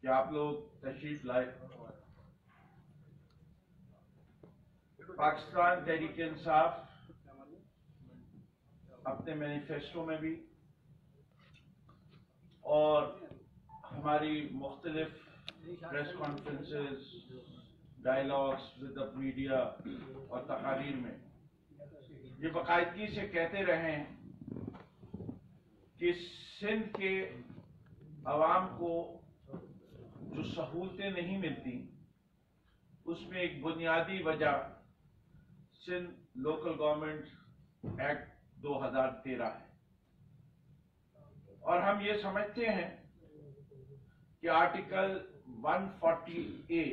कि आप लोग तशरीफ लाए। पाकिस्तान तहरीक इंसाफ अपने मैनिफेस्टो में भी और हमारी मुख्तलिफ press conferences, dialogues with the media और तकारीर में ये बाकायदगी से कहते रहे हैं कि सिंध के अवाम को जो सहूलतें नहीं मिलती उसमें एक बुनियादी वजह सिंध लोकल गवर्नमेंट एक्ट 2013 है। और हम ये समझते हैं कि आर्टिकल 140A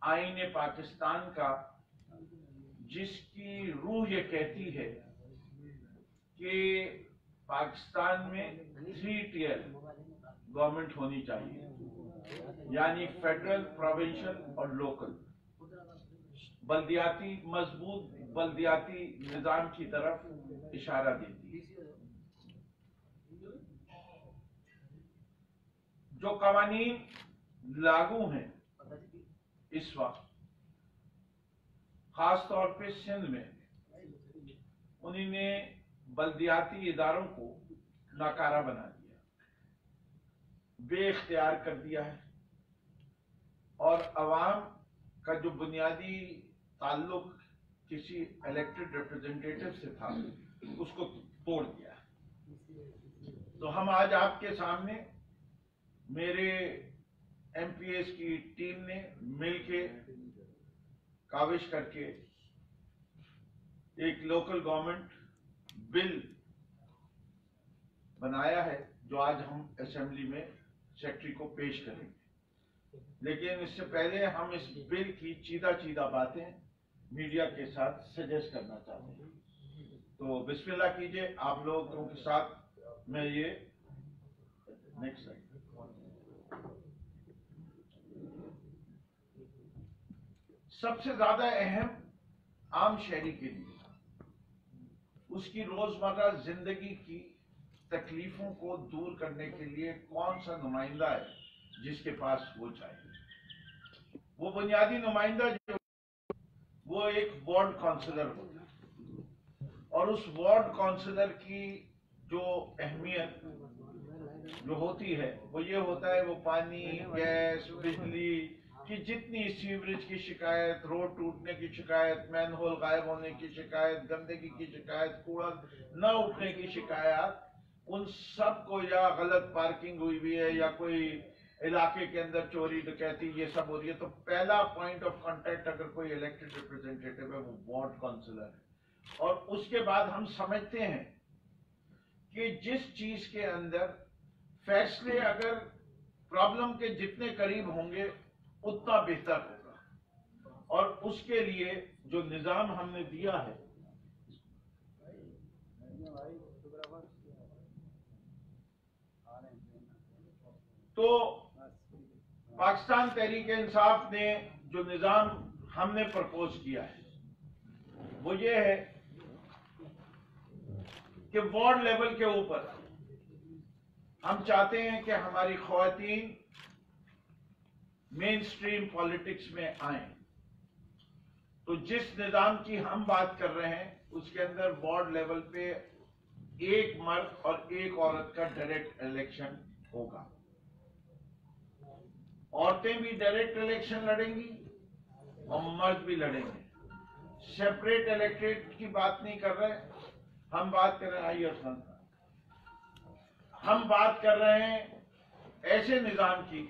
आईन पाकिस्तान का, जिसकी रूह ये कहती है कि पाकिस्तान में 3 टियर गवर्नमेंट होनी चाहिए, यानी फेडरल, प्रोविंशियल और लोकल, बल्दियाती, मजबूत बल्दियाती निजाम की तरफ इशारा देती है। जो कवानीन लागू हैं इस वक्त खास तौर पे सिंध में, उन्होंने बल्दियाती इदारों को नाकारा बना दिया, बेइख्तियार कर दिया है और अवाम का जो बुनियादी ताल्लुक किसी इलेक्टेड रिप्रेजेंटेटिव से था उसको तोड़ दिया। तो हम आज आपके सामने मेरे एमपीएस की टीम ने मिलके काविश करके एक लोकल गवर्नमेंट बिल बनाया है जो आज हम असेंबली में सेक्रेटरी को पेश करेंगे। लेकिन इससे पहले हम इस बिल की चीदा बातें मीडिया के साथ सजेस्ट करना चाहते हैं। तो बिस्मिल्लाह कीजिए आप लोगों के साथ। मैं ये नेक्स्ट स्लाइड। सबसे ज्यादा अहम आम शहरी के लिए उसकी रोजमर्रा जिंदगी की तकलीफों को दूर करने के लिए कौन सा नुमाइंदा है जिसके पास वो चाहिए। वो बुनियादी नुमाइंदा जो वो एक वार्ड काउंसलर होता है, और उस वार्ड काउंसलर की जो अहमियत जो होती है वो ये होता है, वो पानी, गैस, बिजली कि जितनी सीवरेज की शिकायत, रोड टूटने की शिकायत, मैनहोल गायब होने की शिकायत, गंदगी की शिकायत, कूड़ा न उठने की शिकायत, उन सब को, या गलत पार्किंग हुई हुई है या कोई इलाके के अंदर चोरी डकैती, ये सब हो रही है, तो पहला पॉइंट ऑफ कांटेक्ट अगर कोई इलेक्टेड रिप्रेजेंटेटिव है वो वार्ड काउंसलर है। और उसके बाद हम समझते हैं कि जिस चीज के अंदर फैसले अगर प्रॉब्लम के जितने करीब होंगे उतना बेहतर होगा, और उसके लिए जो निजाम हमने दिया है, तो पाकिस्तान तहरीक इंसाफ ने जो निजाम हमने प्रपोज किया है वो ये है कि वार्ड लेवल के ऊपर हम चाहते हैं कि हमारी ख्वातीन मेन स्ट्रीम पॉलिटिक्स में आए। तो जिस निजाम की हम बात कर रहे हैं उसके अंदर वार्ड लेवल पे एक मर्द और एक औरत का डायरेक्ट इलेक्शन होगा। औरतें भी डायरेक्ट इलेक्शन लड़ेंगी और मर्द भी लड़ेंगे। सेपरेट इलेक्टेड की बात नहीं कर रहे, हम बात कर रहे हैं, हम बात कर रहे हैं ऐसे निजाम की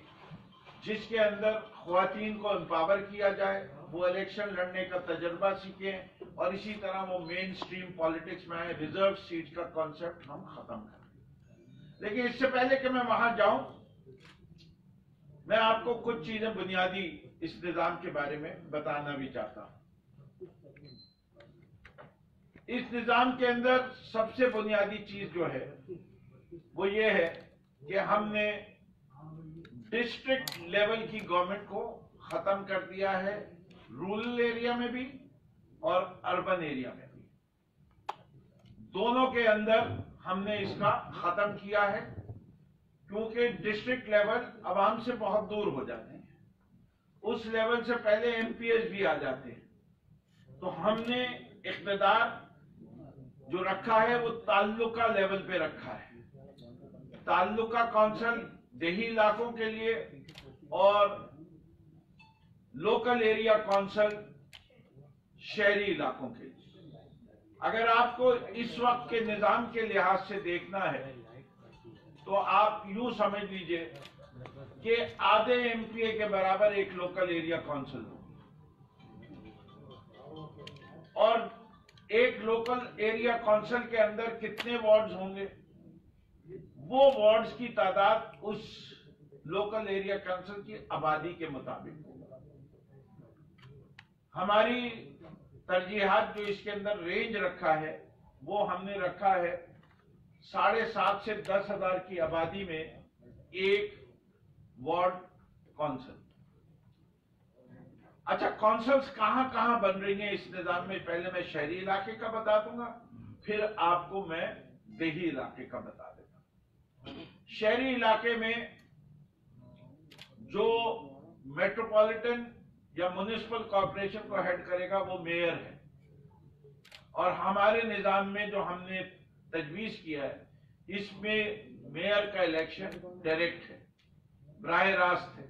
जिसके अंदर ख्वातीन को एम्पावर किया जाए, वो इलेक्शन लड़ने का तजर्बा सीखें और इसी तरह वो मेन स्ट्रीम पॉलिटिक्स में आए। रिजर्व सीट का कॉन्सेप्ट हम खत्म करें। लेकिन इससे पहले कि मैं वहां जाऊं, मैं आपको कुछ चीजें बुनियादी इस निजाम के बारे में बताना भी चाहता हूं। इस निजाम के अंदर सबसे बुनियादी चीज जो है वो ये है कि हमने डिस्ट्रिक्ट लेवल की गवर्नमेंट को खत्म कर दिया है, रूरल एरिया में भी और अर्बन एरिया में भी, दोनों के अंदर हमने इसका खत्म किया है। क्योंकि डिस्ट्रिक्ट लेवल आवाम से बहुत दूर हो जाती है, उस लेवल से पहले एमपीएस भी आ जाते हैं। तो हमने इख्तिदार जो रखा है वो ताल्लुका लेवल पे रखा है। ताल्लुका कौंसल देही इलाकों के लिए और लोकल एरिया कौंसल शहरी इलाकों के लिए। अगर आपको इस वक्त के निजाम के लिहाज से देखना है तो आप यूं समझ लीजिए कि आधे एमपीए के बराबर एक लोकल एरिया कौंसिल हो, और एक लोकल एरिया कौंसिल के अंदर कितने वार्ड्स होंगे, वो वार्ड्स की तादाद उस लोकल एरिया कौंसिल की आबादी के मुताबिक होगा। हमारी तरजीहात जो इसके अंदर रेंज रखा है वो हमने रखा है 7.5 से 10,000 की आबादी में एक वार्ड कौंसिल। अच्छा, कौंसल्स कहां कहां बन रही हैं इस निजाम में? पहले मैं शहरी इलाके का बता दूंगा, फिर आपको मैं देही इलाके का बता देता हूं। शहरी इलाके में जो मेट्रोपॉलिटन या म्युनिसिपल कॉर्पोरेशन को हेड करेगा वो मेयर है, और हमारे निजाम में जो हमने तजवीज किया है इसमें मेयर का इलेक्शन डायरेक्ट है, बराह रास्त है।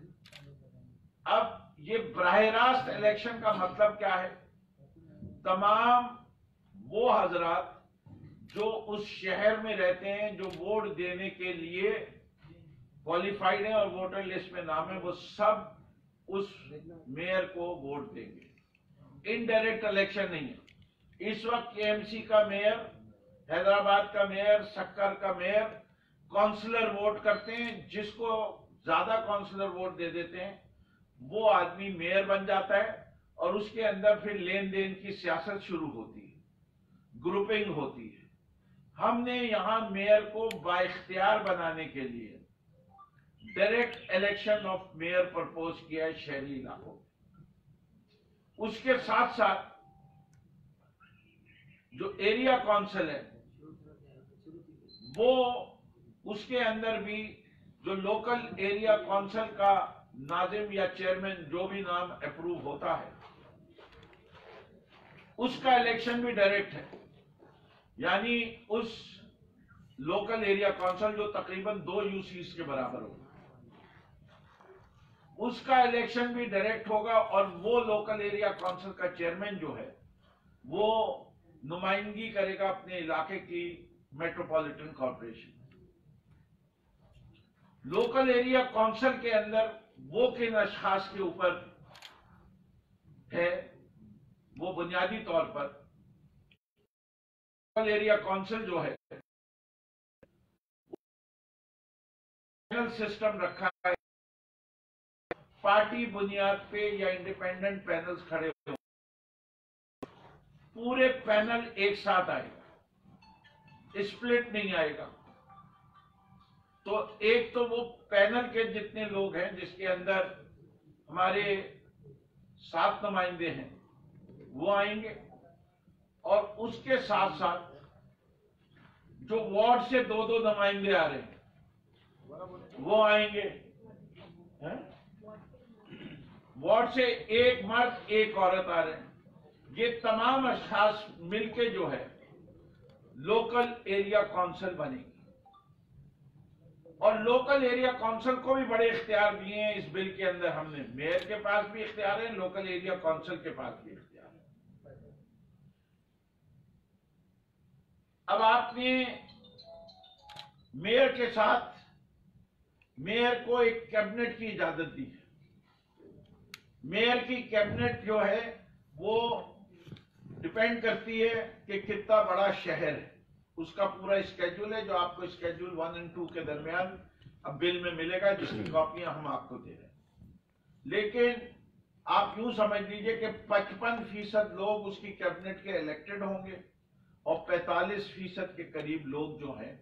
अब ये बराह रास्त इलेक्शन का मतलब क्या है? तमाम वो हजरात जो उस शहर में रहते हैं, जो वोट देने के लिए क्वालिफाइड हैं और वोटर लिस्ट में नाम है, वो सब उस मेयर को वोट देंगे। इनडायरेक्ट इलेक्शन नहीं है। इस वक्त केएमसी का मेयर, हैदराबाद का मेयर, सक्कर का मेयर काउंसलर वोट करते हैं। जिसको ज्यादा काउंसलर वोट दे देते हैं वो आदमी मेयर बन जाता है, और उसके अंदर फिर लेन देन की सियासत शुरू होती है, ग्रुपिंग होती है। हमने यहां मेयर को बाइख्तियार बनाने के लिए direct election of mayor propose किया है शहरी इलाकों में। उसके साथ साथ जो एरिया काउंसिल है वो, उसके अंदर भी जो लोकल एरिया काउंसिल का नाजिम या चेयरमैन जो भी नाम अप्रूव होता है उसका इलेक्शन भी डायरेक्ट है। यानी उस लोकल एरिया काउंसिल जो तकरीबन 2 यूसीस के बराबर होगा, उसका इलेक्शन भी डायरेक्ट होगा, और वो लोकल एरिया काउंसिल का चेयरमैन जो है वो नुमाइंदगी करेगा अपने इलाके की metropolitan corporation. Local area council के अंदर वो किन अशखास के ऊपर है, वो बुनियादी तौर पर लोकल एरिया काउंसिल जो है पैनल सिस्टम रखा है। पार्टी बुनियाद पे या इंडिपेंडेंट पैनल्स खड़े हो, पूरे पैनल एक साथ आएगा, स्प्लिट नहीं आएगा। तो एक तो वो पैनल के जितने लोग हैं जिसके अंदर हमारे 7 नुमाइंदे हैं वो आएंगे, और उसके साथ साथ जो वार्ड से 2-2 नुमाइंदे आ रहे हैं वो आएंगे। वार्ड से एक मर्द एक औरत आ रहे हैं। ये तमाम अशखास मिलके जो है लोकल एरिया काउंसिल बनेगी, और लोकल एरिया काउंसिल को भी बड़े इख्तियार दिए हैं इस बिल के अंदर। हमने मेयर के पास भी इख्तियार है, लोकल एरिया काउंसिल के पास भी इख्तियार है। अब आपने मेयर के साथ मेयर को एक कैबिनेट की इजाजत दी है। मेयर की कैबिनेट जो है वो डिपेंड करती है कि कितना बड़ा शहर है, उसका पूरा स्केड्यूल है जो आपको स्केड्यूल 1 और 2 के दरमियान अब बिल में मिलेगा, जिसकी कॉपियां हम आपको दे रहे हैं। लेकिन आप यूं समझ लीजिए कि 55% लोग उसकी कैबिनेट के इलेक्टेड होंगे, और 45% के करीब लोग जो हैं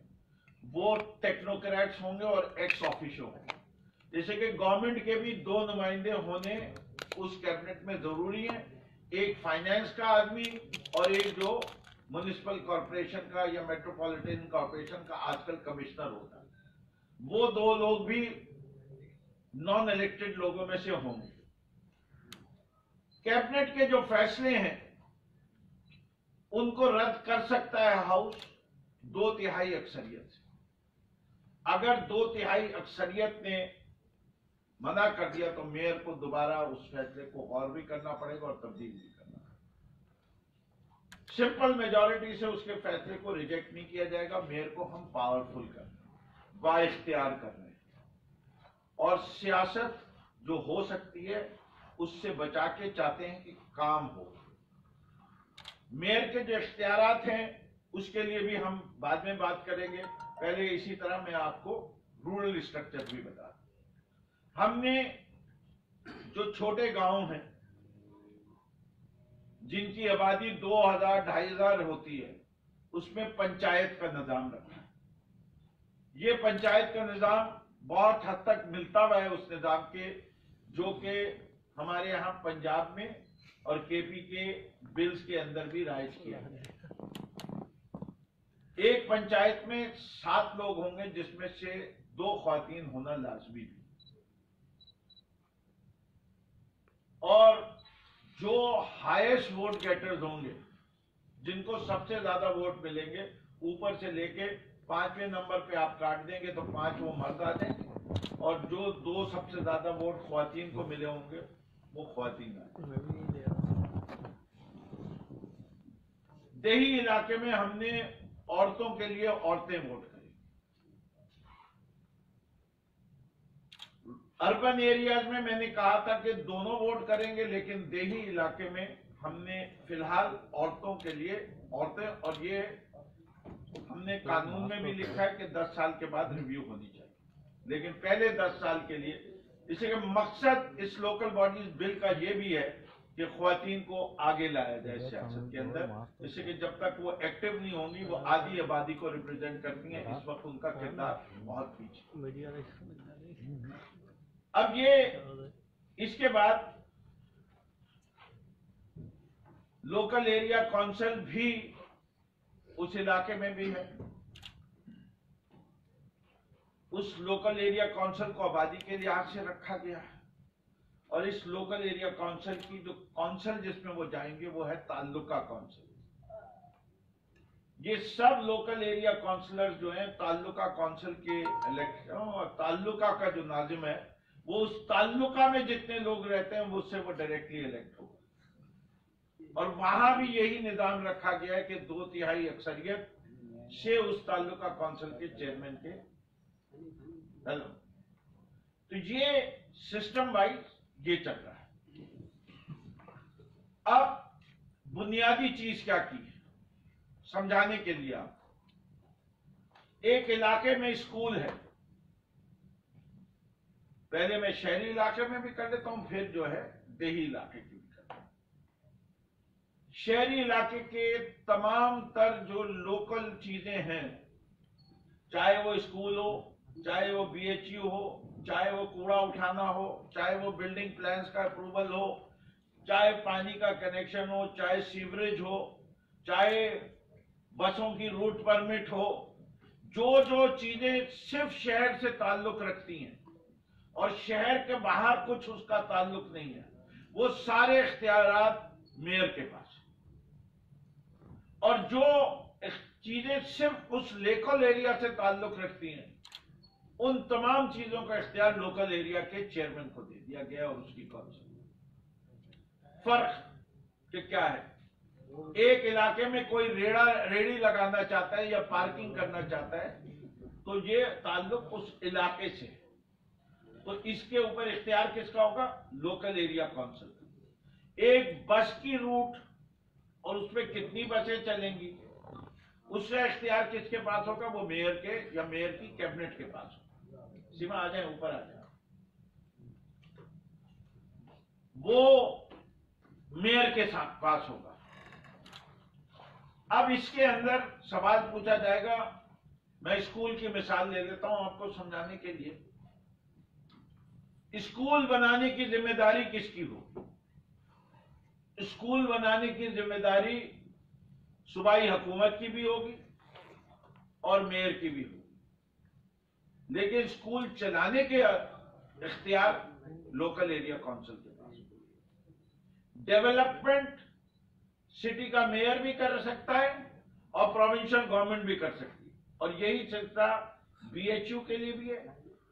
वो टेक्नोक्रेट्स होंगे और एक्स ऑफिशियो होंगे। जैसे कि गवर्नमेंट के भी 2 नुमाइंदे होने उस कैबिनेट में जरूरी है, एक फाइनेंस का आदमी और एक जो म्युनिसिपल कॉर्पोरेशन का या मेट्रोपॉलिटन कॉर्पोरेशन का आजकल कमिश्नर होता है, वो 2 लोग भी नॉन इलेक्टेड लोगों में से होंगे। कैबिनेट के जो फैसले हैं उनको रद्द कर सकता है हाउस 2/3 अक्सरियत से। अगर 2/3 अक्सरियत ने मना कर दिया तो मेयर को दोबारा उस फैसले को और भी करना पड़ेगा और तब्दील भी करना पड़ेगा। सिंपल मेजॉरिटी से उसके फैसले को रिजेक्ट नहीं किया जाएगा। मेयर को हम पावरफुल कर रहे हैं, बाइख्तियार कर रहे हैं, और सियासत जो हो सकती है उससे बचा के चाहते हैं कि काम हो। मेयर के जो इख्तियारात हैं उसके लिए भी हम बाद में बात करेंगे। पहले इसी तरह मैं आपको रूरल स्ट्रक्चर भी बता दूं। हमने जो छोटे गांव हैं जिनकी आबादी 2000-2500 होती है, उसमें पंचायत का निजाम रखा है। ये पंचायत का निजाम बहुत हद तक मिलता हुआ है उस निजाम के जो कि हमारे यहाँ पंजाब में और केपी के बिल्स के अंदर भी राइज किया गया। एक पंचायत में 7 लोग होंगे जिसमें से 2 ख्वातीन होना लाजमी है, और जो हाईएस्ट वोट गेटर्स होंगे, जिनको सबसे ज्यादा वोट मिलेंगे, ऊपर से लेके 5वें नंबर पे आप काट देंगे तो 5 वो मर्द आ जाएंगे, और जो 2 सबसे ज्यादा वोट ख्वातीन को मिले होंगे वो ख्वातीन आ जाएंगे। देही इलाके में हमने औरतों के लिए औरतें वोट करी। अर्बन एरियाज में मैंने कहा था कि दोनों वोट करेंगे, लेकिन देही इलाके में हमने फिलहाल औरतों के लिए औरतें, और ये हमने कानून में भी लिखा है कि 10 साल के बाद रिव्यू होनी चाहिए, लेकिन पहले 10 साल के लिए। इसी का मकसद इस लोकल बॉडीज बिल का ये भी है कि ख्वातीन को आगे लाया जाए सियासत के अंदर, जिससे कि जब तक वो एक्टिव नहीं होंगी, वो आधी आबादी को रिप्रेजेंट करती हैं, इस वक्त उनका किरदार बहुत पीछे। अब ये इसके बाद लोकल एरिया काउंसिल भी उस इलाके में भी है। उस लोकल एरिया काउंसिल को आबादी के लिहाज से रखा गया है, और इस लोकल एरिया काउंसिल की जो काउंसिल जिसमें वो जाएंगे वो है ताल्लुका काउंसिल। ये सब लोकल एरिया काउंसिलर्स जो हैं ताल्लुका काउंसिल के इलेक्शन, और ताल्लुका का जो नाजिम है वो उस ताल्लुका में जितने लोग रहते हैं उससे वो डायरेक्टली इलेक्ट होगा। और वहां भी यही निजाम रखा गया है कि 2/3 अक्सरियत से उस ताल्लुका काउंसिल के चेयरमैन के। तो ये सिस्टम वाइज ये चल रहा है। अब बुनियादी चीज क्या की है समझाने के लिए, आप एक इलाके में स्कूल है, पहले मैं शहरी इलाके में भी कर लेता हूं, फिर जो है देही इलाके की भी करता हूं। शहरी इलाके के तमाम तर जो लोकल चीजें हैं, चाहे वो स्कूल हो, चाहे वो BHU हो, चाहे वो कूड़ा उठाना हो, चाहे वो बिल्डिंग प्लान्स का अप्रूवल हो, चाहे पानी का कनेक्शन हो, चाहे सीवरेज हो, चाहे बसों की रूट परमिट हो, जो चीजें सिर्फ शहर से ताल्लुक रखती हैं और शहर के बाहर कुछ उसका ताल्लुक नहीं है, वो सारे इख्तियारात मेयर के पास है। और जो चीजें सिर्फ उस लोकल एरिया से ताल्लुक रखती हैं, उन तमाम चीजों का इख्तियार लोकल एरिया के चेयरमैन को दे दिया गया और उसकी काउंसिल। फर्क कि क्या है, एक इलाके में कोई रेड़ी लगाना चाहता है या पार्किंग करना चाहता है तो ये ताल्लुक उस इलाके से, तो इसके ऊपर इख्तियार किसका होगा? Local area council. एक बस की रूट और उसमें कितनी बसें चलेंगी उसका इख्तियार किसके पास होगा? वो मेयर के या मेयर की कैबिनेट के पास होगा। सीमा आ जाए, ऊपर आ जाए, वो मेयर के साथ पास होगा। अब इसके अंदर सवाल पूछा जाएगा, मैं स्कूल की मिसाल ले लेता हूं आपको समझाने के लिए। स्कूल बनाने की जिम्मेदारी किसकी हो? स्कूल बनाने की जिम्मेदारी सूबाई हुकूमत की भी होगी और मेयर की भी होगी। लेकिन स्कूल चलाने के इख्तियार लोकल एरिया काउंसिल के पास। डेवलपमेंट सिटी का मेयर भी कर सकता है और प्रोविंशियल गवर्नमेंट भी कर सकती है, और यही सिलसिला बीएचयू के लिए भी है,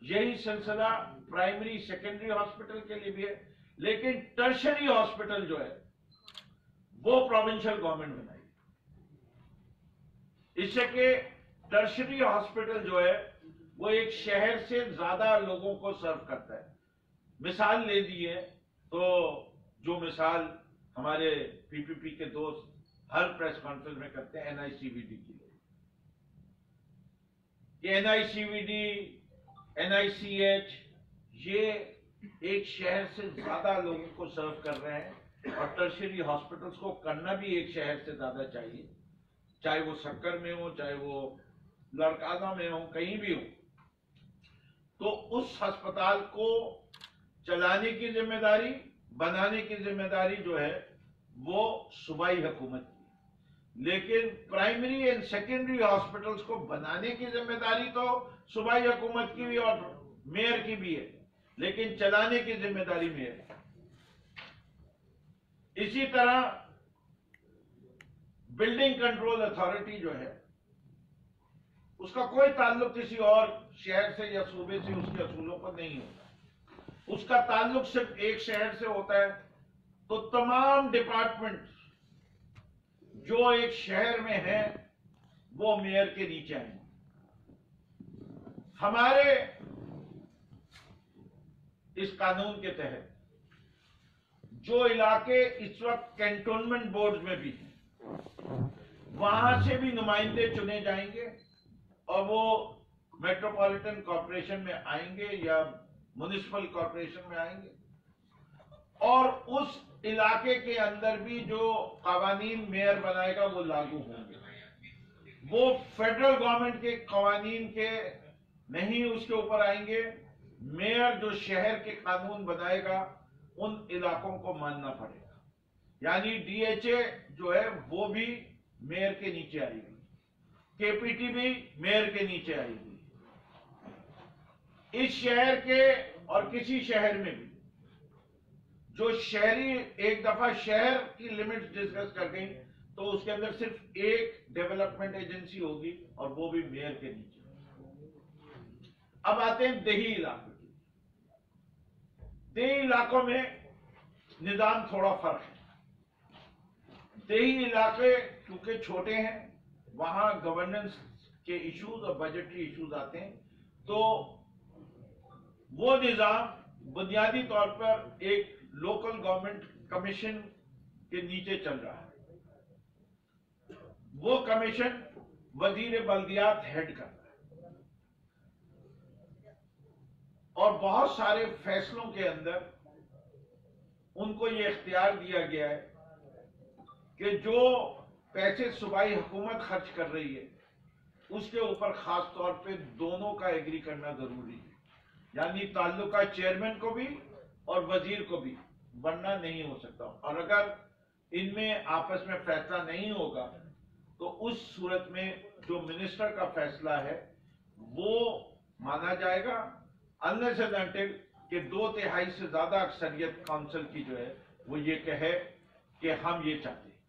यही सिलसिला प्राइमरी सेकेंडरी हॉस्पिटल के लिए भी है। लेकिन टर्शरी हॉस्पिटल जो है वो प्रोविंशियल गवर्नमेंट बनाएगी, इससे कि टर्शरी हॉस्पिटल जो है वो एक शहर से ज्यादा लोगों को सर्व करता है। मिसाल ले दी है तो जो मिसाल हमारे पीपीपी के दोस्त हर प्रेस कॉन्फ्रेंस में करते हैं एनआईसीवीडी की, कि एनआईसीवीडी, एनआईसीएच ये एक शहर से ज्यादा लोगों को सर्व कर रहे हैं, और टर्शरी हॉस्पिटल्स को करना भी एक शहर से ज्यादा चाहिए, चाहे वो सक्कर में हो, चाहे वो लड़काना में हो, कहीं भी हो। तो उस अस्पताल को चलाने की जिम्मेदारी, बनाने की जिम्मेदारी जो है वो सूबाई हुकूमत की, लेकिन प्राइमरी एंड सेकेंडरी हॉस्पिटल्स को बनाने की जिम्मेदारी तो सूबाई हुकूमत की भी और मेयर की भी है, लेकिन चलाने की जिम्मेदारी मेयर। इसी तरह बिल्डिंग कंट्रोल अथॉरिटी जो है उसका कोई ताल्लुक किसी और शहर से या सूबे से उसके असूलों पर नहीं होता, उसका ताल्लुक सिर्फ एक शहर से होता है। तो तमाम डिपार्टमेंट जो एक शहर में है वो मेयर के नीचे आएंगे। हमारे इस कानून के तहत जो इलाके इस वक्त कैंटोनमेंट बोर्ड में भी हैं, वहां से भी नुमाइंदे चुने जाएंगे और वो मेट्रोपॉलिटन कॉर्पोरेशन में आएंगे या म्युनिसिपल कॉर्पोरेशन में आएंगे, और उस इलाके के अंदर भी जो कवानीन मेयर बनाएगा वो लागू होंगे। वो फेडरल गवर्नमेंट के कवानीन के नहीं उसके ऊपर आएंगे। मेयर जो शहर के कानून बनाएगा उन इलाकों को मानना पड़ेगा, यानी डीएचए जो है वो भी मेयर के नीचे आएगी, केपीटी भी मेयर के नीचे आएगी। इस शहर के और किसी शहर में भी जो शहरी एक दफा शहर की लिमिट्स डिस्कस कर गई तो उसके अंदर सिर्फ एक डेवलपमेंट एजेंसी होगी और वो भी मेयर के नीचे। अब आते हैं देही इलाकों की। देही इलाकों में निजाम थोड़ा फर्क है। देही इलाके क्योंकि छोटे हैं, वहां गवर्नेंस के इश्यूज और बजटरी इश्यूज आते हैं, तो वो निजाम बुनियादी तौर पर एक लोकल गवर्नमेंट कमीशन के नीचे चल रहा है। वो कमीशन वजीर बल्दियात हेड कर रहा है, और बहुत सारे फैसलों के अंदर उनको ये इख्तियार दिया गया है कि जो पैसे सूबाई हुकूमत खर्च कर रही है उसके ऊपर खास तौर पे दोनों का एग्री करना जरूरी है, यानी ताल्लुका चेयरमैन को भी और वजीर को भी, वरना नहीं हो सकता। और अगर इनमें आपस में फैसला नहीं होगा तो उस सूरत में जो मिनिस्टर का फैसला है वो माना जाएगा, अनलेस एंड अनटिल कि 2/3 से ज्यादा अक्सरियत काउंसिल की जो है वो ये कहे कि हम ये चाहते हैं,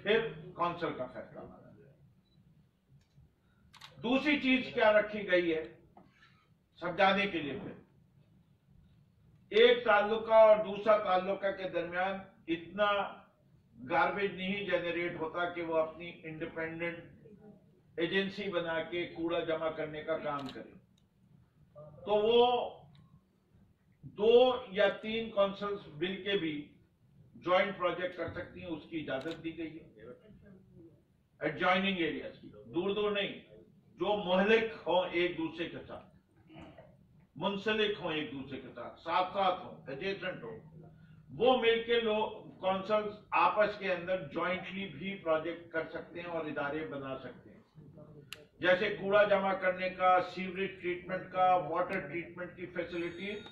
फिर काउंसिल का फैसला माना जाए। दूसरी चीज क्या रखी गई है समझाने के लिए, फिर एक ताल्लुका और दूसरा ताल्लुका के दरमियान इतना गार्बेज नहीं जनरेट होता कि वो अपनी इंडिपेंडेंट एजेंसी बना के कूड़ा जमा करने का काम करे। तो वो 2 या 3 काउंसिल्स बिल के भी ज्वाइंट प्रोजेक्ट कर सकती हैं, उसकी इजाजत दी गई है। एडजॉइनिंग एरियाज की, दूर दूर नहीं, जो मोहलिक हो एक दूसरे के साथ, मुंसलिक हो एक दूसरे के साथ, साथ साथ हो, एडजेसेंट हो, वो मिलके लोग काउंसिल्स आपस के अंदर ज्वाइंटली भी प्रोजेक्ट कर सकते हैं और इदारे बना सकते हैं। जैसे कूड़ा जमा करने का, सीवरेज ट्रीटमेंट का, वाटर ट्रीटमेंट की फैसिलिटीज,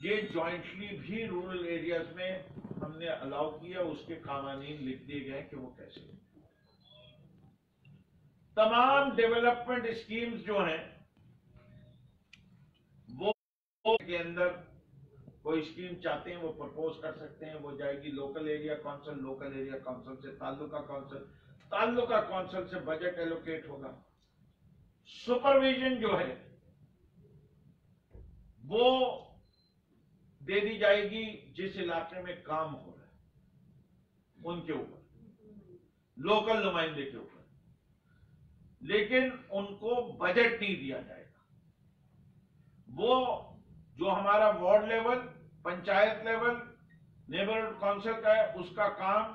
ये ज्वाइंटली भी रूरल एरियाज में हमने अलाउ किया, उसके कानून लिख दिए गए कि वो कैसे। तमाम डेवलपमेंट स्कीम्स जो हैं के अंदर कोई स्कीम चाहते हैं वो प्रपोज कर सकते हैं, वो जाएगी local area council, local area council से तालुका काउंसिल, तालुका काउंसिल से बजट एलोकेट होगा। सुपरविजन जो है वो दे दी जाएगी जिस इलाके में काम हो रहा है उनके ऊपर, लोकल नुमाइंदे के ऊपर, लेकिन उनको बजट नहीं दिया जाएगा। वो जो हमारा ward level, panchayat level, neighbourhood council का है, उसका काम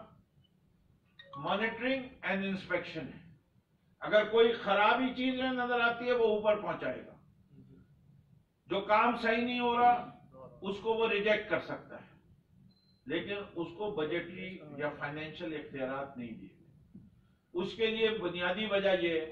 मॉनिटरिंग एंड इंस्पेक्शन है। अगर कोई खराबी चीज नजर आती है वो ऊपर पहुंचाएगा, जो काम सही नहीं हो रहा उसको वो रिजेक्ट कर सकता है, लेकिन उसको बजटरी या फाइनेंशियल इख्तियारात नहीं दिए। उसके लिए बुनियादी वजह यह है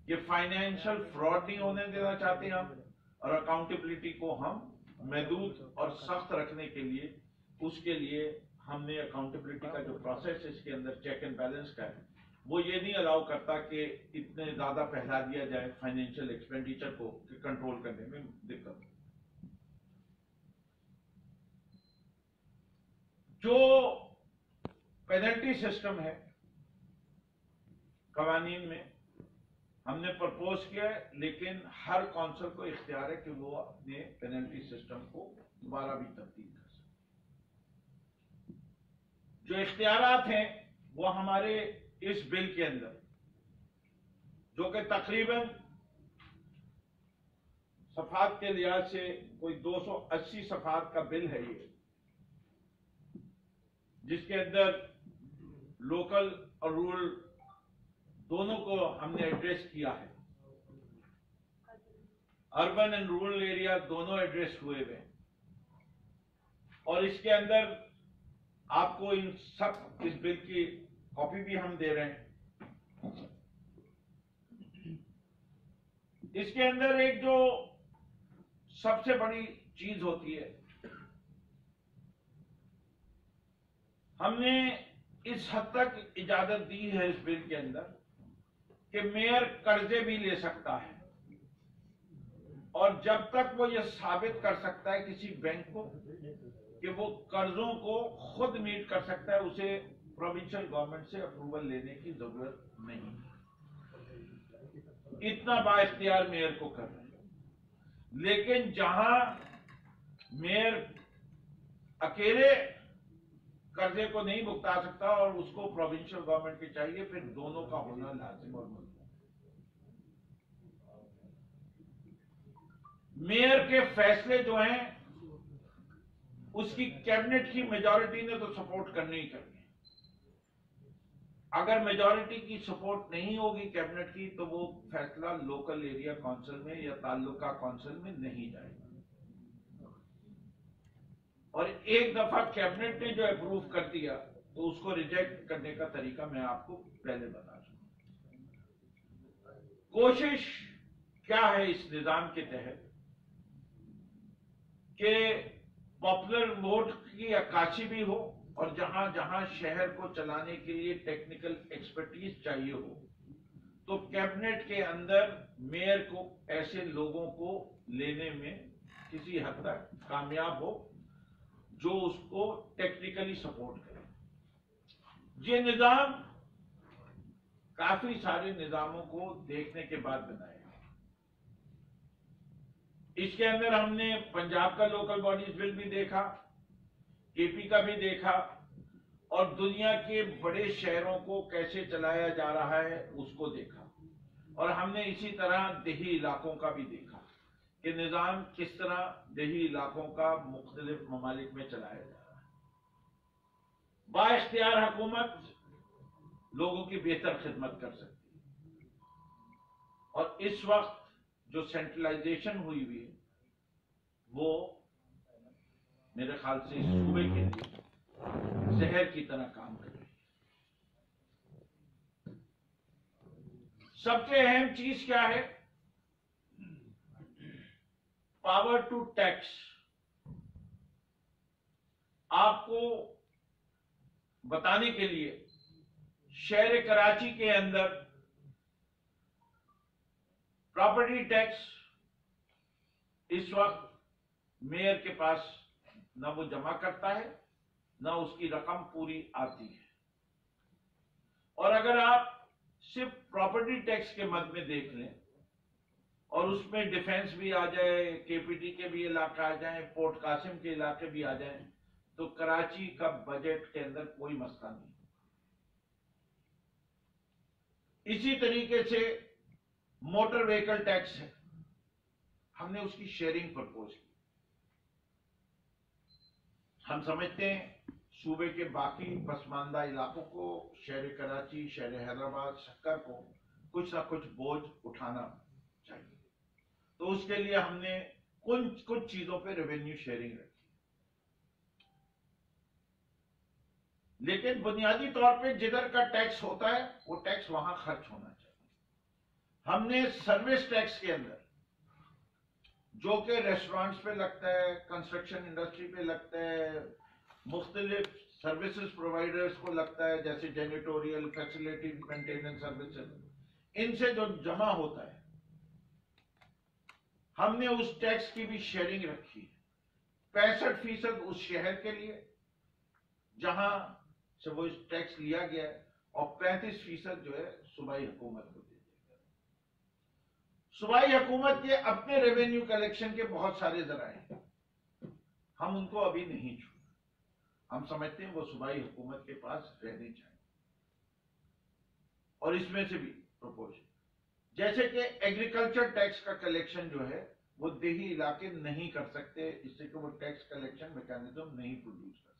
कि फाइनेंशियल फ्रॉड नहीं होने देना चाहते हम, और अकाउंटेबिलिटी को हम महदूद और सख्त रखने के लिए, उसके लिए हमने अकाउंटेबिलिटी का जो प्रोसेस इसके अंदर चेक एंड बैलेंस का है, वो ये नहीं अलाउ करता कि इतने ज्यादा फैला दिया जाए फाइनेंशियल एक्सपेंडिचर को कि कंट्रोल करने में दिक्कत। जो पेनल्टी सिस्टम है कवानीन में हमने प्रपोज किया है, लेकिन हर काउंसिल को इख्तियार है कि वो अपने पेनल्टी सिस्टम को दोबारा भी तब्दील कर सकते। जो इख्तियारात हैं वो हमारे इस बिल के अंदर, जो कि तकरीबन सफात के लिहाज से कोई 280 सफात का बिल है ये, जिसके अंदर लोकल और रूरल दोनों को हमने एड्रेस किया है। अर्बन एंड रूरल एरिया दोनों एड्रेस हुए हुए, और इसके अंदर आपको इन सब इस बिल की कॉपी भी हम दे रहे हैं। इसके अंदर एक जो सबसे बड़ी चीज होती है, हमने इस हद तक इजाजत दी है इस बिल के अंदर कि मेयर कर्जे भी ले सकता है, और जब तक वो ये साबित कर सकता है किसी बैंक को कि वो कर्जों को खुद मीट कर सकता है, उसे प्रोविंशियल गवर्नमेंट से अप्रूवल लेने की जरूरत नहीं। इतना बाइख्तियार मेयर को कर रहे हैं। लेकिन जहां मेयर अकेले कर्जे को नहीं भुगता सकता और उसको प्रोविंशियल गवर्नमेंट की चाहिए, फिर दोनों का होना लाजिम और मजबूत। मेयर के फैसले जो हैं उसकी कैबिनेट की मेजॉरिटी ने तो सपोर्ट करनी ही करनी है। अगर मेजॉरिटी की सपोर्ट नहीं होगी कैबिनेट की, तो वो फैसला लोकल एरिया काउंसिल में या तालुका काउंसिल में नहीं जाएगा। और एक दफा कैबिनेट ने जो अप्रूव कर दिया तो उसको रिजेक्ट करने का तरीका मैं आपको पहले बता दूं। कोशिश क्या है इस निजाम के तहत कि पॉपुलर वोट की अक्कासी भी हो, और जहां जहां शहर को चलाने के लिए टेक्निकल एक्सपर्टीज चाहिए हो, तो कैबिनेट के अंदर मेयर को ऐसे लोगों को लेने में किसी हद तक कामयाब हो जो उसको टेक्निकली सपोर्ट करे। ये निजाम काफी सारे निजामों को देखने के बाद बनाया। इसके अंदर हमने पंजाब का लोकल बॉडीज बिल भी देखा, केपी का भी देखा, और दुनिया के बड़े शहरों को कैसे चलाया जा रहा है उसको देखा, और हमने इसी तरह देही इलाकों का भी देखा कि निजाम किस तरह देही इलाकों का मुख्तलिफ ममालिक में चलाया जा रहा है। बाइख्तियार हुकूमत लोगों की बेहतर खिदमत कर सकती है, और इस वक्त जो सेंट्रलाइजेशन हुई है वो मेरे ख्याल से इस सूबे के लिए जहर की तरह काम कर रही है। सबसे अहम चीज क्या है? Power to tax. आपको बताने के लिए, शहर कराची के अंदर प्रॉपर्टी टैक्स इस वक्त मेयर के पास न वो जमा करता है, न उसकी रकम पूरी आती है। और अगर आप सिर्फ प्रॉपर्टी टैक्स के मद में देख लें और उसमें डिफेंस भी आ जाए, केपीटी के भी इलाके आ जाए, पोर्ट कासिम के इलाके भी आ जाए, तो कराची का बजट के अंदर कोई मसला नहीं। इसी तरीके से मोटर व्हीकल टैक्स है, हमने उसकी शेयरिंग प्रपोज की। हम समझते हैं सूबे के बाकी पसमानदा इलाकों को, शहर कराची, शहर हैदराबाद, शक्कर को कुछ ना कुछ बोझ उठाना चाहिए। तो उसके लिए हमने कुछ चीजों पे रेवेन्यू शेयरिंग रखी, लेकिन बुनियादी तौर पे जिधर का टैक्स होता है वो टैक्स वहां खर्च होना चाहिए। हमने सर्विस टैक्स के अंदर, जो कि रेस्टोरेंट्स पे लगता है, कंस्ट्रक्शन इंडस्ट्री पे लगता है, मुख्तलिफ सर्विसेज प्रोवाइडर्स को लगता है, जैसे जेनिटोरियल, फैसिलिटी मेंटेनेंस सर्विसेज, इनसे जो जमा होता है, हमने उस टैक्स की भी शेयरिंग रखी है। 65% उस शहर के लिए जहां से वो टैक्स लिया गया है, और 35% जो है सूबाई हुकूमत को दे दिया। सूबाई हुकूमत के अपने रेवेन्यू कलेक्शन के बहुत सारे जराए हैं, हम उनको अभी नहीं छू। हम समझते हैं वो सूबाई हुकूमत के पास रहने चाहिए। और इसमें से भी प्रपोजल, जैसे कि एग्रीकल्चर टैक्स का कलेक्शन जो है वो देही इलाके नहीं कर सकते, इससे कि वो टैक्स कलेक्शन मैकेनिज्म नहीं प्रोड्यूस कर सकते।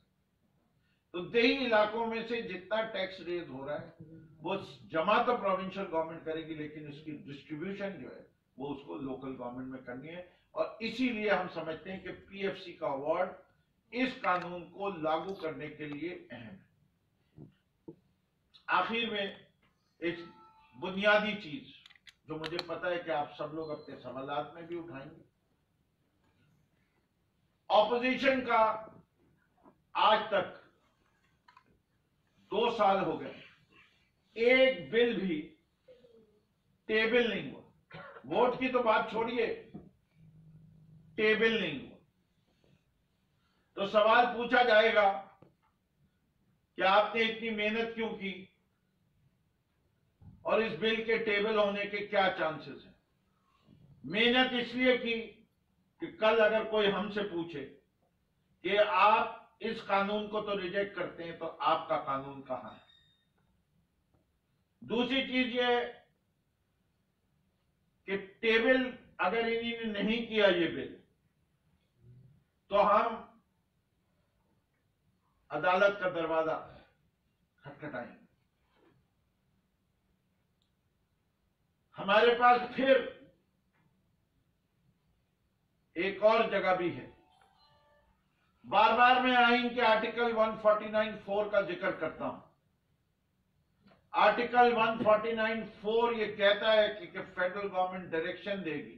तो देही इलाकों में से जितना टैक्स रेज हो रहा है वो जमा तो प्रोविंशियल गवर्नमेंट करेगी, लेकिन उसकी डिस्ट्रीब्यूशन जो है वो उसको लोकल गवर्नमेंट में करनी है। और इसीलिए हम समझते हैं कि पीएफसी का अवार्ड इस कानून को लागू करने के लिए अहम है। आखिर में एक बुनियादी चीज जो मुझे पता है कि आप सब लोग अपने सवालात में भी उठाएंगे, ऑपोजिशन का आज तक 2 साल हो गए, एक बिल भी टेबल नहीं हुआ। वोट की तो बात छोड़िए, टेबल नहीं हुआ। तो सवाल पूछा जाएगा कि आपने इतनी मेहनत क्यों की और इस बिल के टेबल होने के क्या चांसेस हैं? मेहनत इसलिए की कि कल अगर कोई हमसे पूछे कि आप इस कानून को तो रिजेक्ट करते हैं, तो आपका कानून कहां है? दूसरी चीज ये कि टेबल अगर इन्होंने नहीं किया ये बिल, तो हम अदालत का दरवाजा खटखटाएंगे। हमारे पास फिर एक और जगह भी है। बार बार मैं आइन के आर्टिकल 149(4) का जिक्र करता हूं। आर्टिकल 149(4) ये कहता है कि फेडरल गवर्नमेंट डायरेक्शन देगी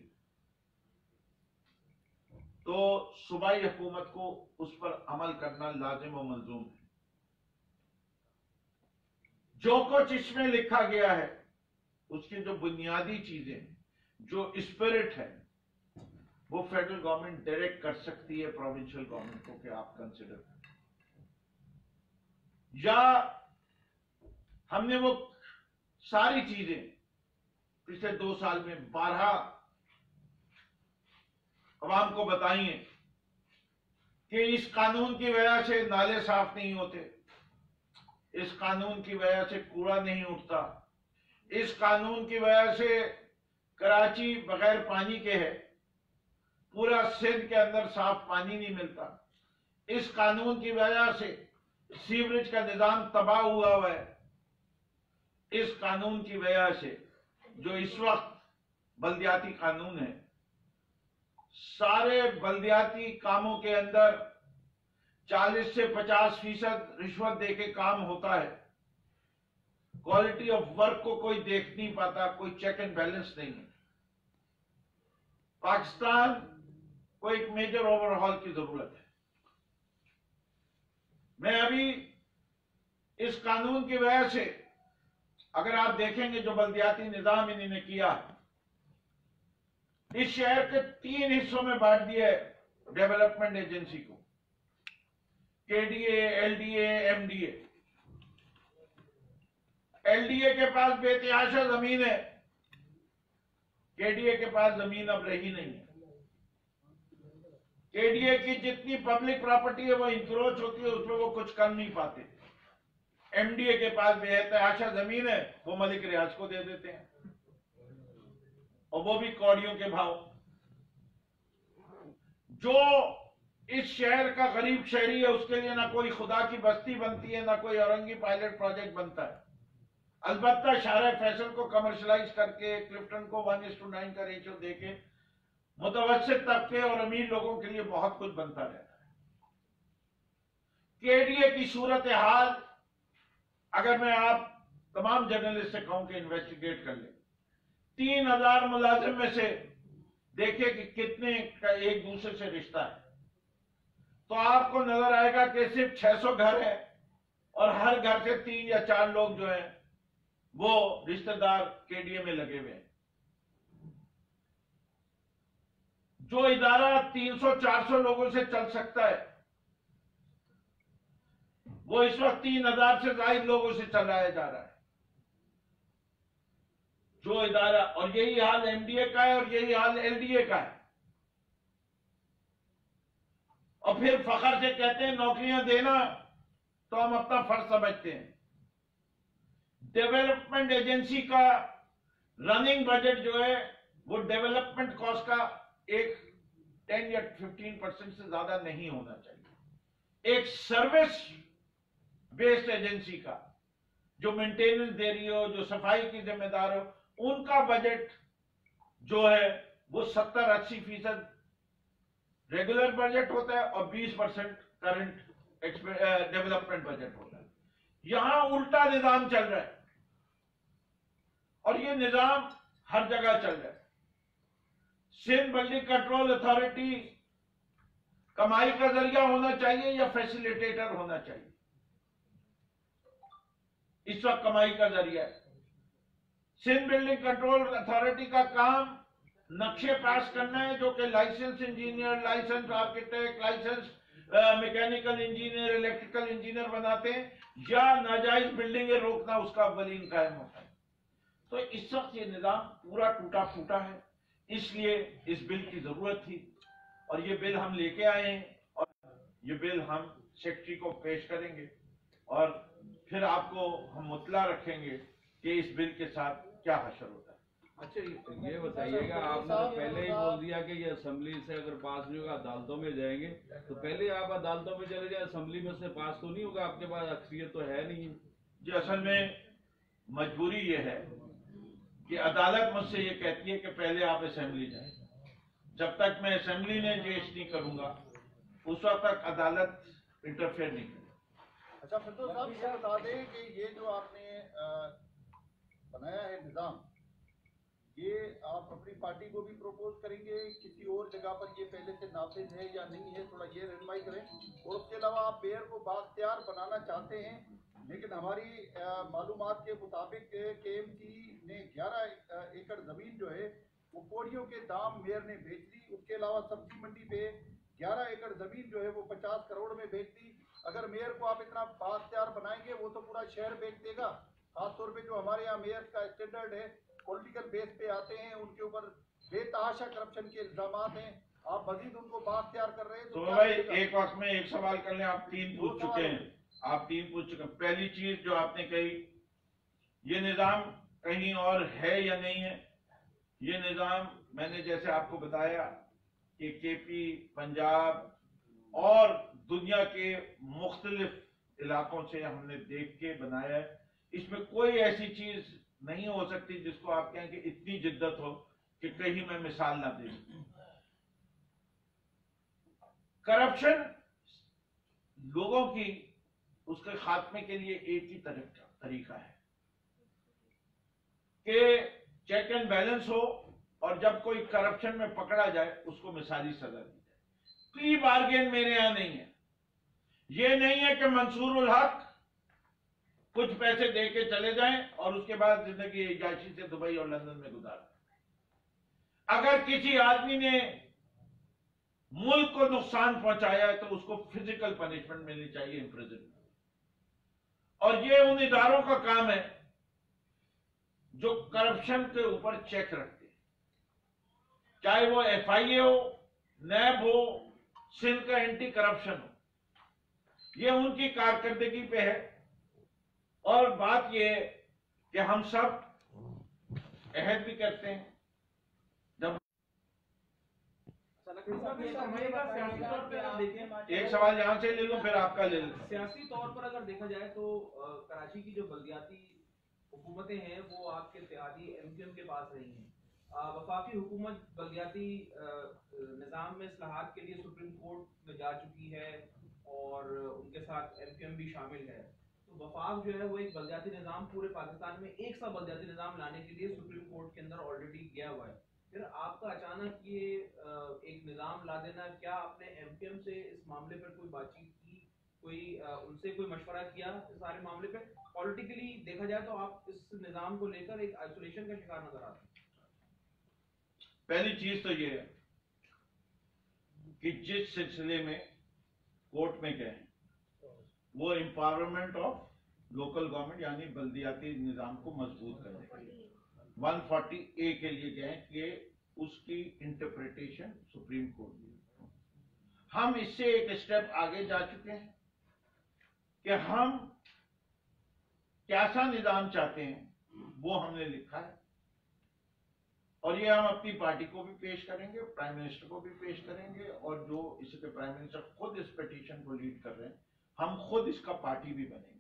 तो सूबाई हुकूमत को उस पर अमल करना लाजिम और मलजूम है। जो कुछ इसमें लिखा गया है उसकी जो बुनियादी चीजें, जो स्पिरिट है, वो फेडरल गवर्नमेंट डायरेक्ट कर सकती है प्रोविंशियल गवर्नमेंट को कि आप कंसिडर करें। या हमने वो सारी चीजें पिछले 2 साल में 12 अवाम को बताई हैं कि इस कानून की वजह से नाले साफ नहीं होते, इस कानून की वजह से कूड़ा नहीं उठता, इस कानून की वजह से कराची बगैर पानी के है, पूरा सिंध के अंदर साफ पानी नहीं मिलता, इस कानून की वजह से सीवरेज का निजाम तबाह हुआ है, इस कानून की वजह से जो इस वक्त बल्दियाती कानून है, सारे बल्दियाती कामों के अंदर 40 से 50% रिश्वत देके काम होता है, क्वालिटी ऑफ वर्क को कोई देख नहीं पाता, कोई चेक एंड बैलेंस नहीं है। पाकिस्तान को एक मेजर ओवरहॉल की जरूरत है। मैं अभी इस कानून की वजह से, अगर आप देखेंगे जो बल्दियाती निजाम इन्होंने किया, इस शहर के 3 हिस्सों में बांट दिया है। डेवलपमेंट एजेंसी को, केडीए, एलडीए, एमडीए। एलडीए के पास बेतहाशा जमीन है, केडीए के पास जमीन अब रही नहीं है। केडीए की जितनी पब्लिक प्रॉपर्टी है वो इंक्रोच होती है, उसमें वो कुछ कर नहीं पाते। एमडीए के पास बेतहाशा जमीन है, वो मलिक रियाज को दे देते हैं, और वो भी कौड़ियों के भाव। जो इस शहर का गरीब शहरी है, उसके लिए ना कोई खुदा की बस्ती बनती है, ना कोई औरंगी पायलट प्रोजेक्ट बनता है। अलबत्ता शाहरा फैसल को कमर्शलाइज करके, क्लिफ्टन को 1:9 का रेशियो देके मुतवस्सित तबके और अमीर लोगों के लिए बहुत कुछ बनता रहता है। केडीए की सूरत हाल अगर मैं आप तमाम जर्नलिस्ट से कहूं कि इन्वेस्टिगेट कर ले, 3000 मुलाजिम में से देखिए कि कितने का एक दूसरे से रिश्ता है, तो आपको नजर आएगा कि सिर्फ 600 घर है और हर घर से 3 या 4 लोग जो हैं वो रिश्तेदार केडीए में लगे हुए हैं। जो इदारा 300-400 लोगों से चल सकता है, वो इस वक्त 3000 से ज्यादा लोगों से चलाया जा रहा है। जो इदारा, और यही हाल एमडीए का है और यही हाल एलडीए का है। और फिर फखर से कहते हैं नौकरियां देना, तो हम अपना फर्ज समझते हैं। डेवलपमेंट एजेंसी का रनिंग बजट जो है वो डेवलपमेंट कॉस्ट का एक 10 या 15% से ज्यादा नहीं होना चाहिए। एक सर्विस बेस्ड एजेंसी का जो मेंटेनेंस दे रही हो, जो सफाई की जिम्मेदार हो, उनका बजट जो है वो 70-80% रेगुलर बजट होता है और 20% करंट डेवलपमेंट बजट होता है। यहां उल्टा निजाम चल रहा है और ये निजाम हर जगह चल रहा है। सिंध बिल्डिंग कंट्रोल अथॉरिटी कमाई का जरिया होना चाहिए या फैसिलिटेटर होना चाहिए? इस वक्त कमाई का जरिया है। सिंध बिल्डिंग कंट्रोल अथॉरिटी का काम नक्शे पास करना है, जो कि license engineer, license architect, license mechanical engineer, electrical engineer बनाते हैं, या नाजायज बिल्डिंगें रोकना उसका अव्वलीन कायम होता है। तो इस वक्त ये निजाम पूरा टूटा फूटा है, इसलिए इस बिल की जरूरत थी और ये बिल हम लेके आए हैं और ये बिल हम सेक्रेटरी को पेश करेंगे और फिर आपको हम मुतला रखेंगे कि इस बिल के साथ क्या हशर होता है। अच्छा, ये बताइएगा, आपने तो पहले ही बोल दिया कि ये असेंबली से अगर पास नहीं होगा अदालतों में जाएंगे, तो पहले आप अदालतों में चले जाए, असेंबली में से पास तो नहीं होगा, आपके पास अक्सरियत तो है नहीं। जी, असल में मजबूरी ये है कि अदालत मुझसे ये कहती है कि पहले आप असेंबली जाएं। जब तक मैं असेंबली में पेश नहीं करूंगा उस वक्त तक अदालत इंटरफेयर नहीं करेगी। अच्छा फिरदौस साहब, ये बता दें कि ये जो आपने बनाया है निज़ाम, ये आप अपनी पार्टी को भी प्रपोज करेंगे, किसी और जगह पर ये पहले से नाफिज है या नहीं है, थोड़ा ये रहनुमाई करें। और उसके अलावा आप मेयर को बाख्तियार बनाना चाहते हैं, लेकिन हमारी मालूमात के मुताबिक केएमसी ने 11 एकड़ ज़मीन जो है वो कोड़ियों के दाम मेयर ने बेच दी। उसके अलावा सब्जी मंडी पे 11 एकड़ ज़मीन जो है वो 50 करोड़ में बेच दी। अगर मेयर को आप इतना बाख्तियार बनाएंगे, वो तो पूरा शहर बेच देगा। खासतौर पे जो हमारे यहाँ मेयर का स्टैंडर्ड है, पॉलिटिकल बेस पे आते हैं, उनके ऊपर बेतहाशा करप्शन के इल्जामात हैं, आप मजीद उनको बाख्तियार कर रहे हैं। तो भाई एक वक्त में एक सवाल कर लें, आप 3 पूछ चुके हैं, आप 3 पूछ चुके हैं। पहली चीज जो आपने कही, ये निजाम कहीं और है या नहीं है? ये निजाम मैंने जैसे आपको बताया कि केपी, पंजाब और दुनिया के मुख्तलिफ इलाकों से हमने देख के बनाया है। इसमें कोई ऐसी चीज नहीं हो सकती जिसको आप कहें कि इतनी जिद्दत हो कि कहीं मैं मिसाल ना दे सकूं। करप्शन लोगों की उसके खात्मे के लिए एक ही तरीका है कि चेक एंड बैलेंस हो और जब कोई करप्शन में पकड़ा जाए उसको मिसाली सजा दी जाए। प्री बार्गेन मेरे यहां नहीं है। ये नहीं है कि मंसूर उल हक कुछ पैसे दे के चले जाएं और उसके बाद जिंदगी याशी से दुबई और लंदन में गुजार। अगर किसी आदमी ने मुल्क को नुकसान पहुंचाया है तो उसको फिजिकल पनिशमेंट मिलनी चाहिए, इम्प्रिजनमेंट। और ये उन इदारों का काम है जो करप्शन के ऊपर चेक रखते हैं, चाहे वो FIA हो, NAB हो, सिंध का एंटी करप्शन हो, ये उनकी कारकर्दगी पे है। और बात ये है कि हम सब अहद भी करते हैं। जब एक सवाल यहां से ले लो, फिर आपका ले लो। सियासी तौर पर अगर देखा जाए तो कराची की जो बल्दियाती हुकूमतें हैं वो आपके इत्तेहादी MQM के पास रही हैं। वफाकी हुकूमत बल्दियाती निज़ाम में इस्लाहात के लिए सुप्रीम कोर्ट में जा चुकी है और उनके साथ MQM भी शामिल है। तो वफाक जो है वो एक बल्दियाती निज़ाम पूरे पाकिस्तान में एक सा बल्दियाती निज़ाम लाने के लिए सुप्रीम कोर्ट के अंदर ऑलरेडी गया हुआ है। फिर आपका अचानक ये एक निज़ाम ला देना, क्या आपने MQM से इस मामले पर कोई बातचीत की, कोई उनसे कोई मशवरा किया इस सारे मामले पे? पॉलिटिकली देखा जाए तो आप इस निज़ाम को लेकर एक आइसोलेशन का शिकार नजर आते हैं। पहली चीज तो ये है कि जिस सिलसिले में कोर्ट में गए वो एम्पावरमेंट ऑफ लोकल गवर्नमेंट यानी बल्दियाती निजाम को मजबूत करने के लिए 140A के लिए गए कि उसकी इंटरप्रिटेशन सुप्रीम कोर्ट में। हम इससे एक स्टेप आगे जा चुके हैं कि हम कैसा निजाम चाहते हैं वो हमने लिखा है और ये हम अपनी पार्टी को भी पेश करेंगे, प्राइम मिनिस्टर को भी पेश करेंगे और जो इसके प्राइम मिनिस्टर खुद इस पिटीशन को लीड कर रहे हैं, हम खुद इसका पार्टी भी बनेंगे।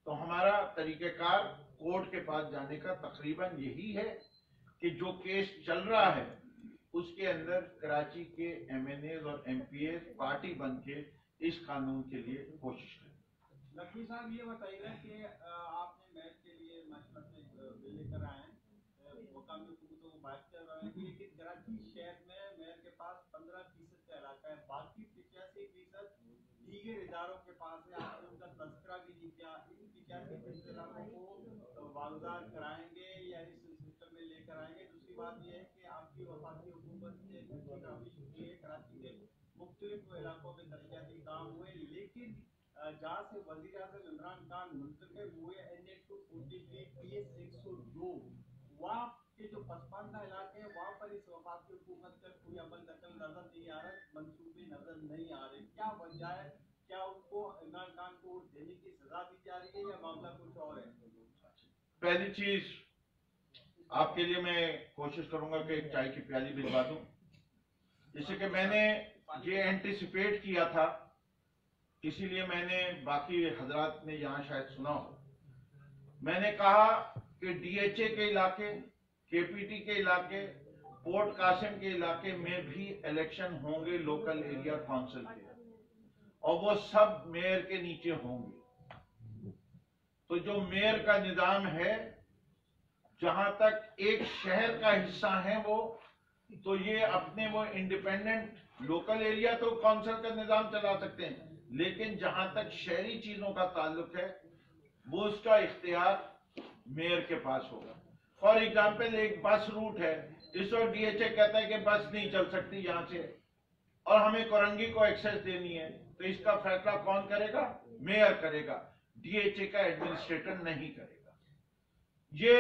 तो हमारा तरीकेकार कोर्ट के पास जाने का तकरीबन यही है कि जो केस चल रहा है उसके अंदर कराची के MNAs और MPAs पार्टी बन के इस कानून के लिए कोशिश करें। नकवी साहब ये बताइएगा कि आपने मेयर के लिए मशवरा से बिल लेकर आए हैं, मुकामी हुकूमतों को बात कर रहे हैं, लेकिन कराची शहर में मेयर के पास 15% का इलाका है, बाकी 85% दीगर इदारों के पास है। आपने उनका तस्करा भी नहीं किया। इन 85% इलाकों को वागदार कराएंगे या इस सिस्टम में लेकर आएंगे? दूसरी बात यह है कि आपकी वफाकी हुकूमत ने कराची के मुख्तलिफ इलाकों में तरक्याती काम हुए, लेकिन जहाँ से वज़ीर आज़म इमरान खान मुंतखब हुए NA 243 PS 102 वहाँ के जो पसमानदा इलाके हैं वहाँ पर इस वफाकी हुकूमत का कोई अमल दखल नजर नहीं आ रहा, मंसूबे नजर नहीं आ रहे। क्या वजह है? क्या उनको इमरान खान को देने की सजा दी जा रही है या मामला कुछ और है? पहली चीज आपके लिए मैं कोशिश करूंगा कि एक चाय की प्याली भिजवा दूं, जैसे कि मैंने ये एंटिसिपेट किया था, इसीलिए मैंने बाकी हजरात ने यहाँ शायद सुना हो, मैंने कहा कि DHA के इलाके, KPT के इलाके, पोर्ट कासिम के इलाके में भी इलेक्शन होंगे लोकल एरिया काउंसिल के और वो सब मेयर के नीचे होंगे। तो जो मेयर का निजाम है, जहां तक एक शहर का हिस्सा है वो, तो ये अपने वो इंडिपेंडेंट लोकल एरिया तो काउंसिल का निजाम चला सकते हैं, लेकिन जहां तक शहरी चीजों का ताल्लुक है वो उसका इख्तियार मेयर के पास होगा। फॉर एग्जाम्पल एक बस रूट है, इस वक्त DHA कहता है कि बस नहीं चल सकती यहां से और हमें कोरंगी को एक्सेस देनी है, तो इसका फैसला कौन करेगा? मेयर करेगा, DHA का एडमिनिस्ट्रेटर नहीं करेगा। ये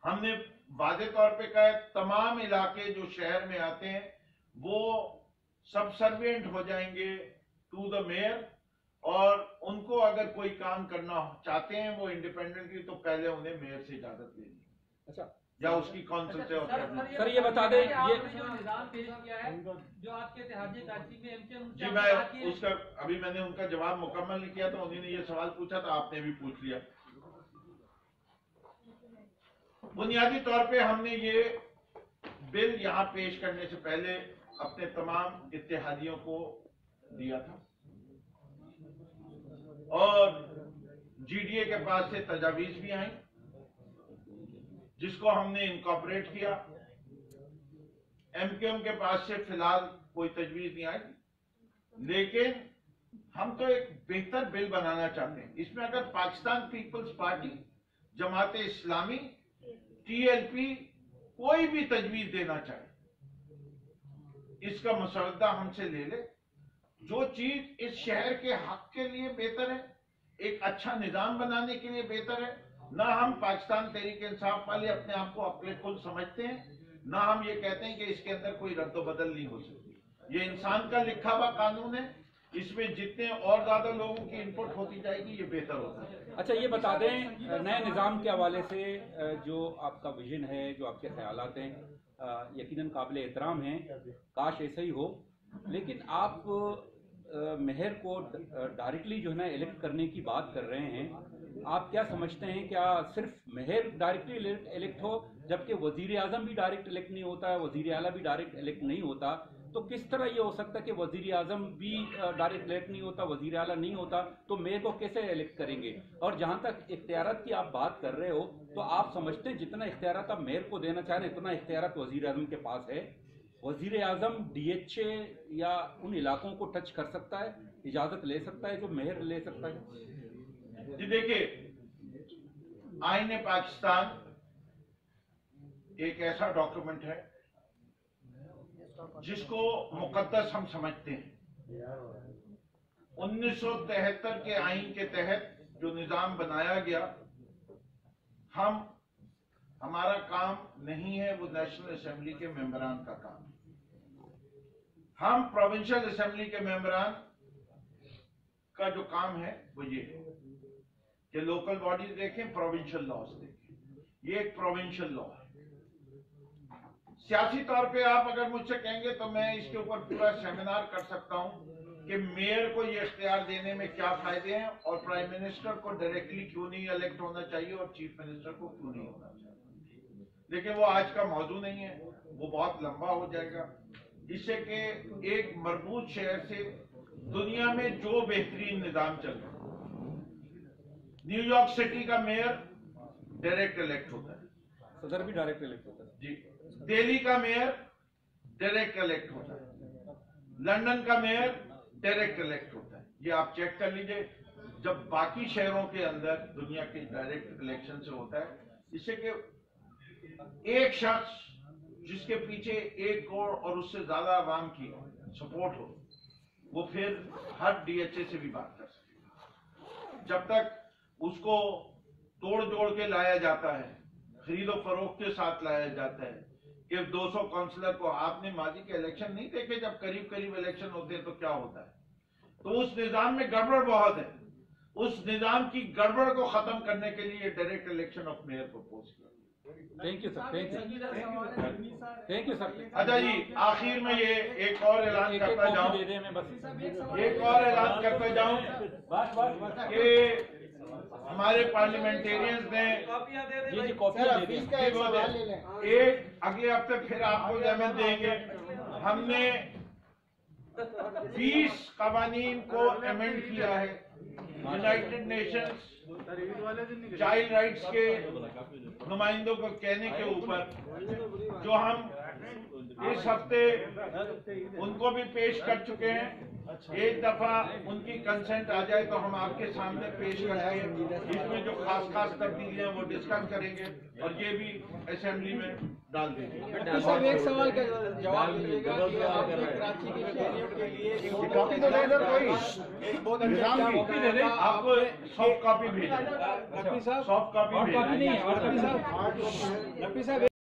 हमने वादे तौर पे कहा, तमाम इलाके जो शहर में आते हैं वो सबसर्विएंट हो जाएंगे टू द मेयर और उनको अगर कोई काम करना चाहते हैं वो इंडिपेंडेंटली, तो पहले उन्हें मेयर से इजाजत लेनी है। अच्छा, या उसकी काउंसिल से सर ये बता दें, ये जो निजाम पेश किया है जो आपके इत्तेहादी कराची में MQM, जी मैं उसका अभी मैंने उनका जवाब मुकम्मल नहीं किया, तो उन्होंने ये सवाल पूछा था, आपने भी पूछ लिया। बुनियादी तौर पे हमने ये बिल यहाँ पेश करने से पहले अपने तमाम इत्तेहादियों को दिया था और GDA के पास से तजावीज भी आई जिसको हमने इनकॉर्पोरेट किया। MQM के पास से फिलहाल कोई तजवीज नहीं आई, लेकिन हम तो एक बेहतर बिल बनाना चाहते हैं। इसमें अगर Pakistan peoples party, Jamaat Islami, TLP कोई भी तजवीज देना चाहे इसका मसौदा हमसे ले ले। जो चीज इस शहर के हक के लिए बेहतर है, एक अच्छा निजाम बनाने के लिए बेहतर है, ना हम पाकिस्तान तहरीक इंसाफ वाले अपने आप को अपने कुल समझते हैं, ना हम ये कहते हैं कि इसके अंदर कोई रद्द बदल नहीं हो सकती। ये इंसान का लिखा हुआ कानून है, इसमें जितने और ज्यादा लोगों की इनपुट होती जाएगी ये बेहतर होता है। अच्छा, ये बता दें, नए निज़ाम के हवाले से जो आपका विजन है, जो आपके ख्यालात हैं, यकीनन काबिल एहतराम हैं, काश ऐसा ही हो। लेकिन आप मेयर को डायरेक्टली जो है ना इलेक्ट करने की बात कर रहे हैं, आप क्या समझते हैं, क्या सिर्फ मेयर डायरेक्टली इलेक्ट हो, जबकि वजीर आजम भी डायरेक्ट इलेक्ट नहीं होता है, वजीर आला भी डायरेक्ट इलेक्ट नहीं होता, तो किस तरह ये हो सकता है कि वजीर आजम भी डायरेक्ट इलेक्ट नहीं होता, वजीर आला नहीं होता, तो मेयर को कैसे इलेक्ट करेंगे? और जहां तक इख्तियारात की आप बात कर रहे हो, तो आप समझते हैं जितना इख्तियारात आप मेयर को देना चाह रहे हैं, इतना इख्तियारात वजीर आजम के पास है? वजीर आजम DHA या उन इलाकों को टच कर सकता है, इजाजत ले सकता है जो मेयर ले सकता है? जी देखिए, आईने पाकिस्तान एक ऐसा डॉक्यूमेंट है जिसको मुकद्दस हम समझते हैं। 1973 के आईन के तहत जो निजाम बनाया गया, हमारा काम नहीं है वो नेशनल असेंबली के मेंबरान का काम है। हम प्रोविंशियल असेंबली के मेंबरान का जो काम है वो ये है कि लोकल बॉडीज देखें, प्रोविंशियल लॉज देखें। ये एक प्रोविंशियल लॉ है। सियासी तौर पे आप अगर मुझसे कहेंगे तो मैं इसके ऊपर पूरा सेमिनार कर सकता हूं कि मेयर को ये इख्तियार देने में क्या फायदे हैं और प्राइम मिनिस्टर को डायरेक्टली क्यों नहीं इलेक्ट होना चाहिए और चीफ मिनिस्टर को क्यों नहीं होना चाहिए। लेकिन वो आज का मौजू नहीं है, वो बहुत लंबा हो जाएगा। जिससे कि एक मरबूत शहर से दुनिया में जो बेहतरीन निजाम चल रहा है, न्यूयॉर्क सिटी का मेयर डायरेक्ट इलेक्ट होता है, सदर भी डायरेक्ट इलेक्ट होता है जी, दिल्ली का मेयर डायरेक्ट इलेक्ट होता है, लंदन का मेयर डायरेक्ट इलेक्ट होता है। ये आप चेक कर लीजिए, जब बाकी शहरों के अंदर दुनिया के डायरेक्ट इलेक्शन से होता है, जिससे कि एक शख्स जिसके पीछे 1 करोड़ और उससे ज्यादा आवाम की सपोर्ट हो, वो फिर हर DHA से भी बात कर सके। जब तक उसको तोड़ जोड़ के लाया जाता है, खरीदो फरोख्त के साथ लाया जाता है कि 200 काउंसलर को, आपने माजी के इलेक्शन नहीं देखे, जब करीब करीब इलेक्शन होते हैं तो क्या होता है, तो उस निजाम में गड़बड़ बहुत है। उस निजाम की गड़बड़ को खत्म करने के लिए direct election of mayor propose किया। Thank you sir, thank you sir. अच्छा जी, आखिर में ये एक और ऐलान करता जाऊं, एक और ऐलान करता जाऊं कि हमारे पार्लियामेंटेरियंस ने एक अगले हफ्ते फिर आपको जमीन देंगे। हमने 20 कवानीन को अमेंड किया है यूनाइटेड नेशंस चाइल्ड राइट्स के नुमाइंदों को कहने के ऊपर, जो हम इस हफ्ते उनको भी पेश कर चुके हैं। एक दफा उनकी कंसेंट आ जाए तो हम आपके सामने पेश करेंगे। इसमें जो खास खास तब्दीलियां वो डिस्कस करेंगे और ये भी असेंबली में डाल देंगे। एक सवाल का जवाब मिलेगा कि आपने कराची की शहरियों के लिए कॉपी तो दे दो, कोई एक बहुत अच्छा कॉपी दे दे, आपको सॉफ्ट कॉपी भेजें, नकवी साहब, सॉफ्ट कॉपी नहीं, भेजें। नकवी साहब